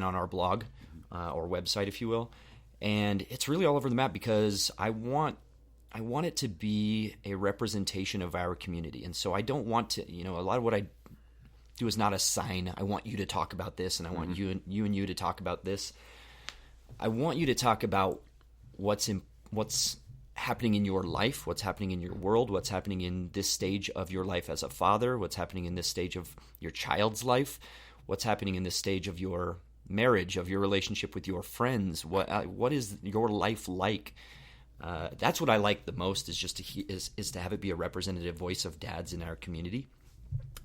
on our blog or website, if you will. And it's really all over the map because I want it to be a representation of our community. And so I don't want to, a lot of what I do is not a sign. I want you to talk about this, and I want you and you to talk about this. I want you to talk about what's happening in your life, what's happening in your world, what's happening in this stage of your life as a father, what's happening in this stage of your child's life, what's happening in this stage of your marriage, of your relationship with your friends. What is your life like? That's what I like the most, is just to have it be a representative voice of dads in our community.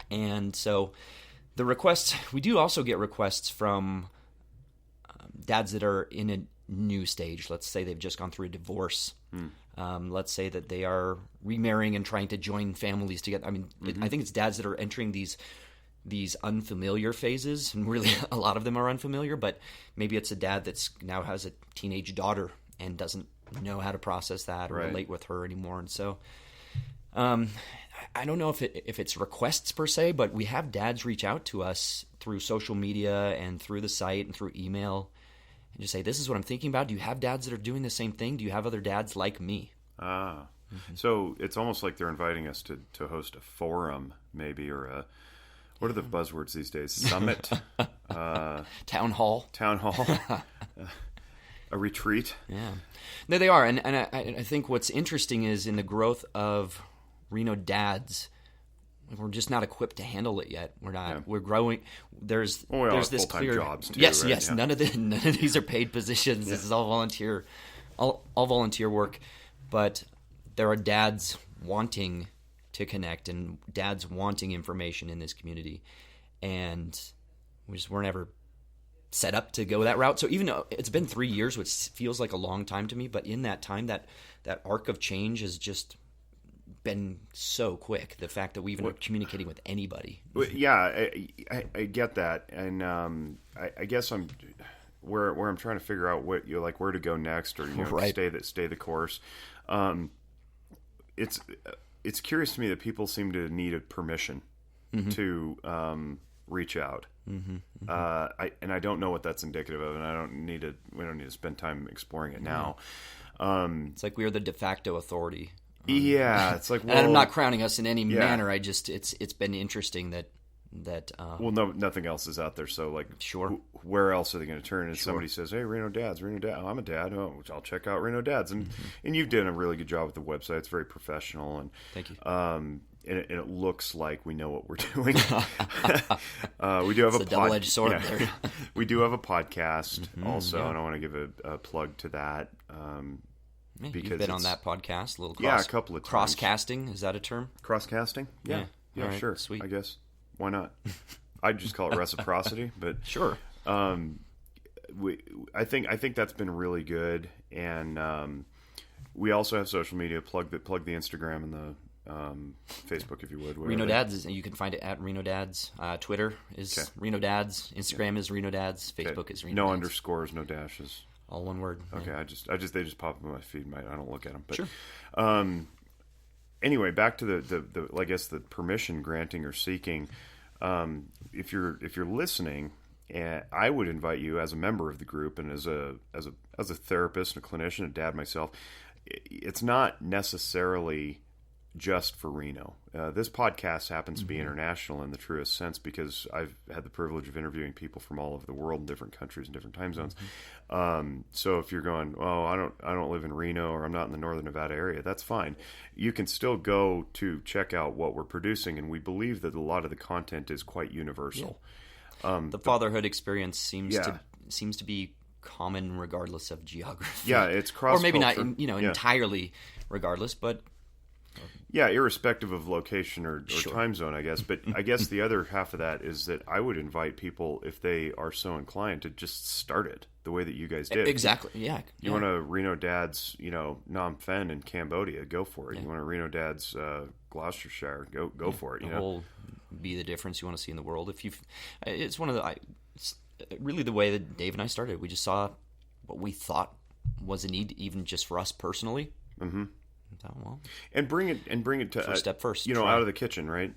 And so the requests, we do also get requests from dads that are in a new stage. Let's say they've just gone through a divorce. Let's say that they are remarrying and trying to join families together. I mean, I think it's dads that are entering these unfamiliar phases, and really a lot of them are unfamiliar, but maybe it's a dad that's now has a teenage daughter and doesn't know how to process that or relate with her anymore. And so I don't know if it's requests per se, but we have dads reach out to us through social media and through the site and through email and just say, this is what I'm thinking about. Do you have dads that are doing the same thing? Do you have other dads like me? So it's almost like they're inviting us to host a forum, maybe, or what are the buzzwords these days? Summit? Town hall. A retreat? Yeah. No, they are. And I think what's interesting is in the growth of Reno Dads, we're just not equipped to handle it yet. We're not. Yeah. We're growing. There's this clear jobs too, yes, right? yes. Yeah. None of these are paid positions. Yeah. This is all volunteer work. But there are dads wanting to connect and dads wanting information in this community, and we just weren't ever set up to go that route. So even though it's been 3 years, which feels like a long time to me, but in that time, that arc of change has just been so quick. The fact that we even are communicating with anybody. Yeah, I get that, and I guess I'm where I'm trying to figure out what where to go next, or stay the course. It's curious to me that people seem to need a permission to reach out. I don't know what that's indicative of, and we don't need to spend time exploring it now. It's like we are the de facto authority. Yeah, it's like, well, and I'm not crowning us in any manner. I just it's been interesting that nothing else is out there. So sure, where else are they going to turn? And somebody says, "Hey, Reno Dads, oh, I'm a dad. Oh, I'll check out Reno Dads." And you've done a really good job with the website. It's very professional, and thank you. And it looks like we know what we're doing. We do have a double-edged sword there. We do have a podcast also, and I want to give a plug to that. Because you've been on that podcast, a couple of times. Cross-casting, is that a term? Cross-casting? Yeah, right, sure. Sweet. I guess. Why not? I'd just call it reciprocity, but sure. I think that's been really good, and we also have social media. Plug the Instagram and the Facebook, if you would. Reno Dads, you can find it at Reno Dads. Twitter is Reno Dads. Instagram is Reno Dads. Facebook is Reno Dads. No underscores, no dashes. All one word. Okay, yeah. They just pop up in my feed. I don't look at them. But, sure. Anyway, back to the I guess the permission granting or seeking. If you're listening, I would invite you as a member of the group and as a therapist and a clinician, a dad myself. It's not necessarily just for Reno. This podcast happens to be international in the truest sense, because I've had the privilege of interviewing people from all over the world in different countries and different time zones. So if you're going, oh, I don't live in Reno, or I'm not in the northern Nevada area, that's fine. You can still go to check out what we're producing, and we believe that a lot of the content is quite universal. Yeah. The fatherhood experience seems to be common regardless of geography. Yeah, it's cross-culture. Or maybe not, entirely regardless, but yeah, irrespective of location or time zone, I guess. But I guess the other half of that is that I would invite people, if they are so inclined, to just start it the way that you guys did. Exactly, yeah. You want a Reno Dads, Phnom Penh in Cambodia, go for it. Yeah. You want a Reno Dads Gloucestershire, go for it. The whole be the difference you want to see in the world. It's one of it's really the way that Dave and I started. We just saw what we thought was a need, even just for us personally. Well, and bring it to first step first. out of the kitchen, right?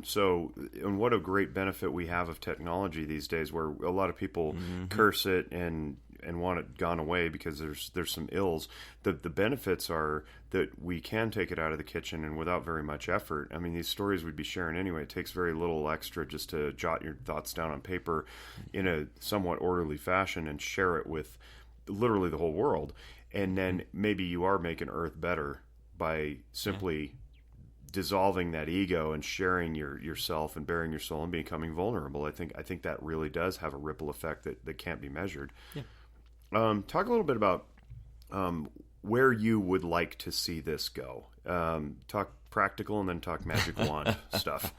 So, and what a great benefit we have of technology these days, where a lot of people curse it and want it gone away because there's some ills. The benefits are that we can take it out of the kitchen and without very much effort. I mean, these stories we'd be sharing anyway. It takes very little extra just to jot your thoughts down on paper in a somewhat orderly fashion and share it with literally the whole world. And then maybe you are making Earth better by simply dissolving that ego and sharing yourself and bearing your soul and becoming vulnerable. I think that really does have a ripple effect that can't be measured. Yeah. Talk a little bit about where you would like to see this go. Talk practical and then talk magic wand stuff.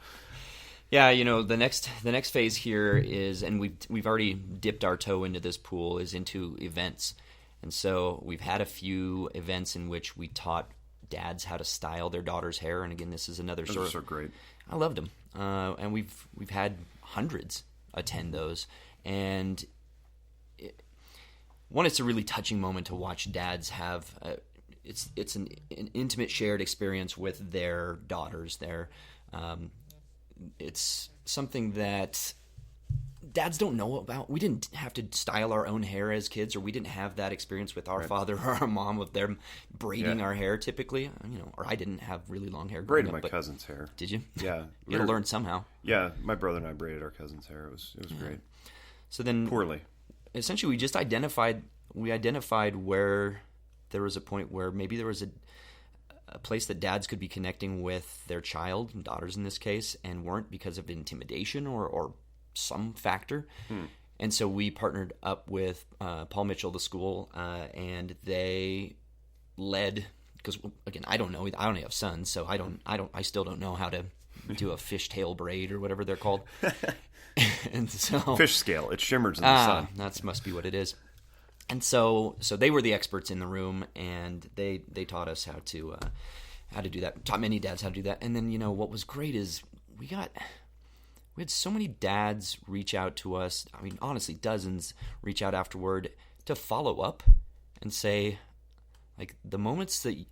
Yeah, the next phase here is, and we've already dipped our toe into this pool, is into events. And so we've had a few events in which we taught dads how to style their daughter's hair. And again, this is another Those sort are so great. I loved them, and we've had hundreds attend those. And it's a really touching moment to watch dads have. It's an intimate shared experience with their daughters. It's something that dads don't know about. We didn't have to style our own hair as kids, or we didn't have that experience with our father or our mom of them braiding our hair typically. Or I didn't have really long hair. Braided my cousin's hair. Did you? Yeah. You had to learn somehow. Yeah, my brother and I braided our cousin's hair. It was great. So then, poorly. Essentially, we just identified where there was a point where maybe there was a place that dads could be connecting with their child, daughters in this case, and weren't because of intimidation or some factor. And so we partnered up with Paul Mitchell, the school, and they led, because again, I don't know, I only have sons, so I still don't know how to do a fishtail braid or whatever they're called. And so fish scale, it shimmers in the sun. That must be what it is. And so they were the experts in the room, and they taught us how to do that. Taught many dads how to do that. And then what was great is we had so many dads reach out to us. I mean, honestly, dozens reach out afterward to follow up and say, like, the moments that I'm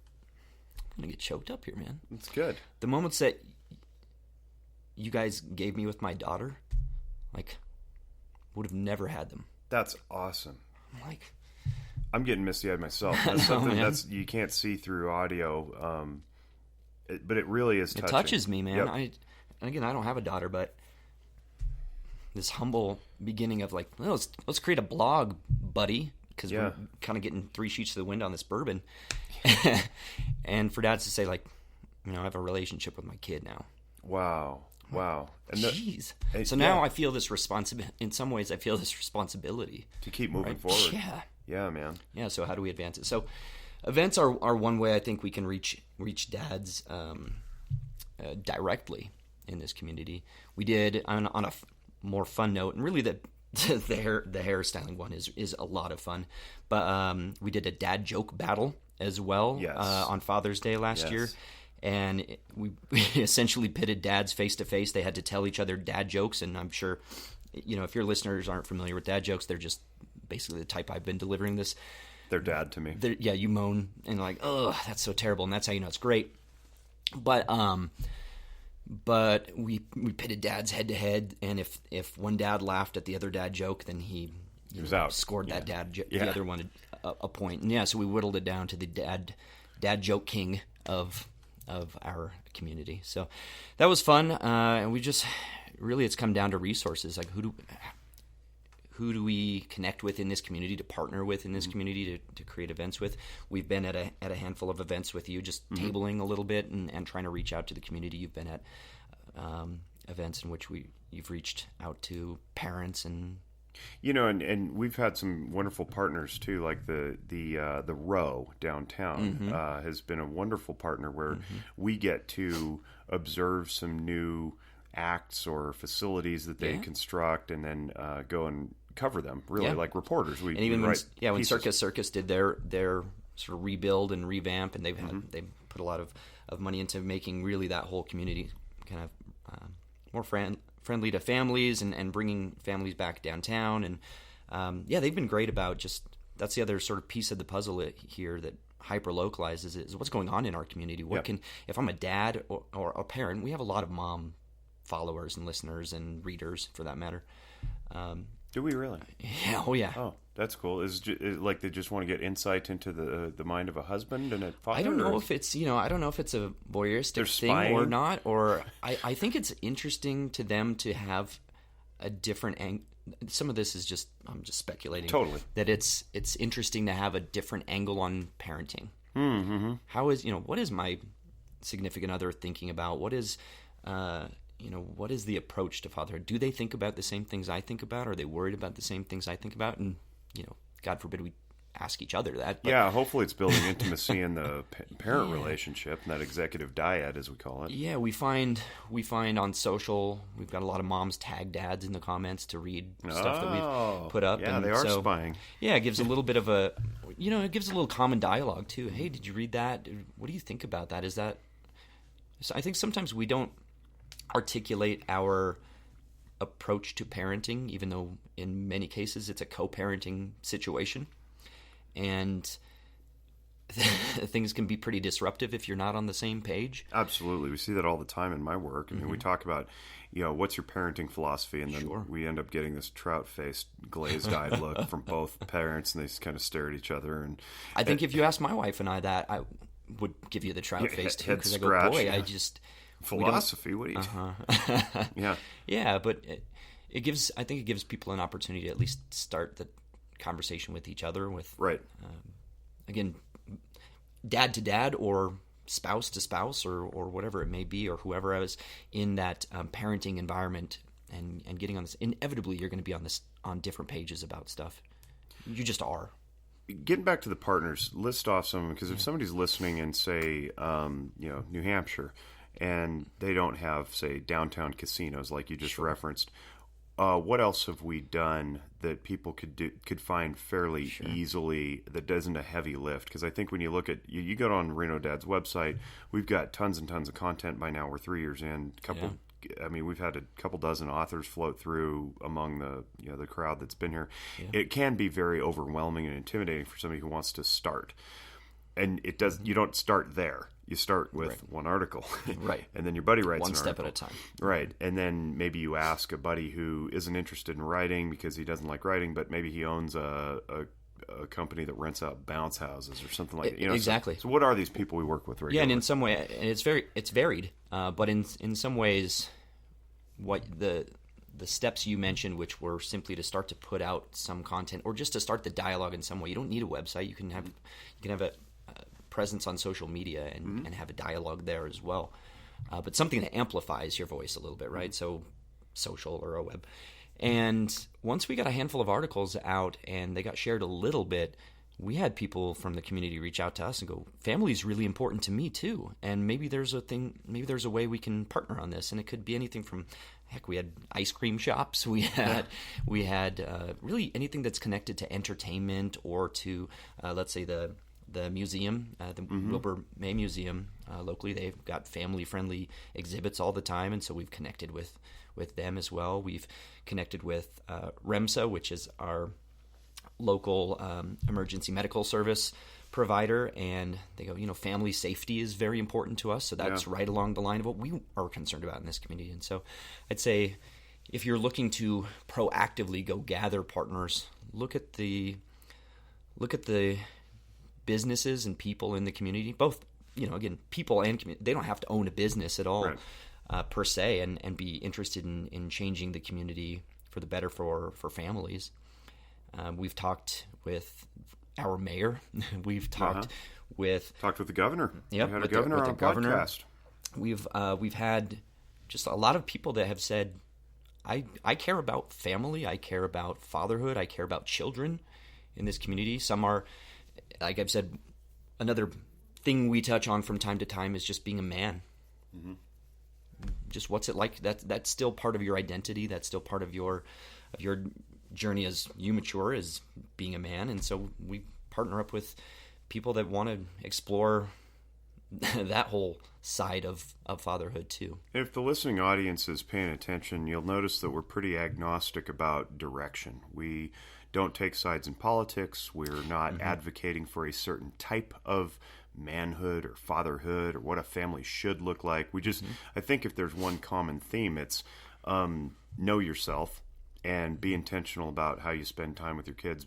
gonna get choked up here, man. It's good. The moments that you guys gave me with my daughter, like, would have never had them. That's awesome. I'm getting misty-eyed myself. That's something you can't see through audio, but it really is touching. It touches me, man. Yep. And again, I don't have a daughter, but this humble beginning of like, well, let's create a blog, buddy, because we're kind of getting 3 sheets to the wind on this bourbon. And for dads to say, like, I have a relationship with my kid now. Wow. And jeez. So now I feel this responsibility. In some ways, I feel this responsibility to keep moving forward. Yeah, man. Yeah. So how do we advance it? So events are one way I think we can reach dads directly in this community. We did on a more fun note, and really the hairstyling one is a lot of fun. But we did a dad joke battle as well on Father's Day last year. And we essentially pitted dads face to face. They had to tell each other dad jokes, and I'm sure, if your listeners aren't familiar with dad jokes, they're just basically the type I've been delivering this. They're dad to me. You moan and like, oh, that's so terrible, and that's how you know it's great. But we pitted dads head to head, and if one dad laughed at the other dad joke, then he was out. Scored that dad the other one a point. And so we whittled it down to the dad joke king of our community. So that was fun, and we just really, it's come down to resources. Like who do we connect with in this community, to partner with in this community, to create events with. We've been at a handful of events with you, just tabling a little bit and trying to reach out to the community. You've been at events in which you've reached out to parents and and we've had some wonderful partners too, like the Row downtown has been a wonderful partner where we get to observe some new acts or facilities that they construct, and then go and cover them. Really, like reporters. And even when Circus did their sort of rebuild and revamp, and they've put a lot of money into making really that whole community kind of more friendly to families and bringing families back downtown. And they've been great about that's the other sort of piece of the puzzle here, that hyper localized is what's going on in our community. Yep. If I'm a dad or a parent, we have a lot of mom followers and listeners and readers for that matter. Do we really? Yeah. Oh yeah. Oh, that's cool. Is like they just want to get insight into the mind of a husband and a father? I don't know if it's I don't know if it's a voyeuristic thing or not. Or I think it's interesting to them to have a different angle. Some of this is just I'm just speculating. Totally. That it's interesting to have a different angle on parenting. Mm-hmm. How is what is my significant other thinking about? What is what is the approach to fatherhood? Do they think about the same things I think about? Are they worried about the same things I think about? And, God forbid we ask each other that. But, yeah, hopefully it's building intimacy in the parent relationship, and that executive dyad, as we call it. Yeah, we find on social, we've got a lot of moms tag dads in the comments to read stuff that we've put up. Yeah, and they are spying. Yeah, it gives a little bit of it gives a little common dialogue too. Hey, did you read that? What do you think about that? Is that, I think sometimes we don't articulate our approach to parenting, even though in many cases it's a co-parenting situation, and things can be pretty disruptive if you're not on the same page. Absolutely. We see that all the time in my work. I mean, we talk about, what's your parenting philosophy? And then we end up getting this trout-faced, glazed-eyed look from both parents, and they just kind of stare at each other. And I think if you asked my wife and I that, I would give you the trout face too, because I go, boy, I just... Philosophy? What do you... Yeah, but I think it gives people an opportunity to at least start the conversation with each other with, right. Again, dad to dad or spouse to spouse or whatever it may be, or whoever I was in that parenting environment and getting on this. Inevitably, you're going to be on different pages about stuff. You just are. Getting back to the partners, list off some, because if somebody's listening in, say, New Hampshire, and they don't have, say, downtown casinos like you just referenced, what else have we done that people could find fairly easily that isn't a heavy lift? Because I think when you look at you go on Reno Dad's website, we've got tons and tons of content by now. We're 3 years in. I mean, we've had a couple dozen authors float through among the crowd that's been here. Yeah. It can be very overwhelming and intimidating for somebody who wants to start. And it does. You don't start there. You start with one article, right? And then your buddy writes one step at a time, right? And then maybe you ask a buddy who isn't interested in writing because he doesn't like writing, but maybe he owns a company that rents out bounce houses or something like that. Exactly. So what are these people we work with regularly? Yeah, and in some way, and it's varied, but in some ways, what the steps you mentioned, which were simply to start to put out some content or just to start the dialogue in some way. You don't need a website. You can have a presence on social media and have a dialogue there as well, but something that amplifies your voice a little bit, right? So social or a web. And once we got a handful of articles out and they got shared a little bit, we had people from the community reach out to us and go, family is really important to me too, and maybe there's a way we can partner on this. And it could be anything from, heck, we had ice cream shops, we had really anything that's connected to entertainment or to let's say the museum, the Wilbur May Museum locally. They've got family-friendly exhibits all the time, and so we've connected with them as well. We've connected with REMSA, which is our local emergency medical service provider, and they go, family safety is very important to us, so that's right along the line of what we are concerned about in this community. And so I'd say if you're looking to proactively go gather partners, look at the businesses and people in the community, both, again, people and community. They don't have to own a business at all, per se, and be interested in changing the community for the better for families. We've talked with our mayor. We've talked with the governor. Yep, we had a governor on a podcast. We've had just a lot of people that have said, I care about family. I care about fatherhood. I care about children in this community. Some are, like I've said, another thing we touch on from time to time is just being a man. Mm-hmm. Just what's it like? That's still part of your identity. That's still part of your journey as you mature as being a man. And so we partner up with people that want to explore that whole side of fatherhood too. If the listening audience is paying attention, you'll notice that we're pretty agnostic about direction. We don't take sides in politics. We're not advocating for a certain type of manhood or fatherhood or what a family should look like. We just, I think if there's one common theme, it's know yourself and be intentional about how you spend time with your kids.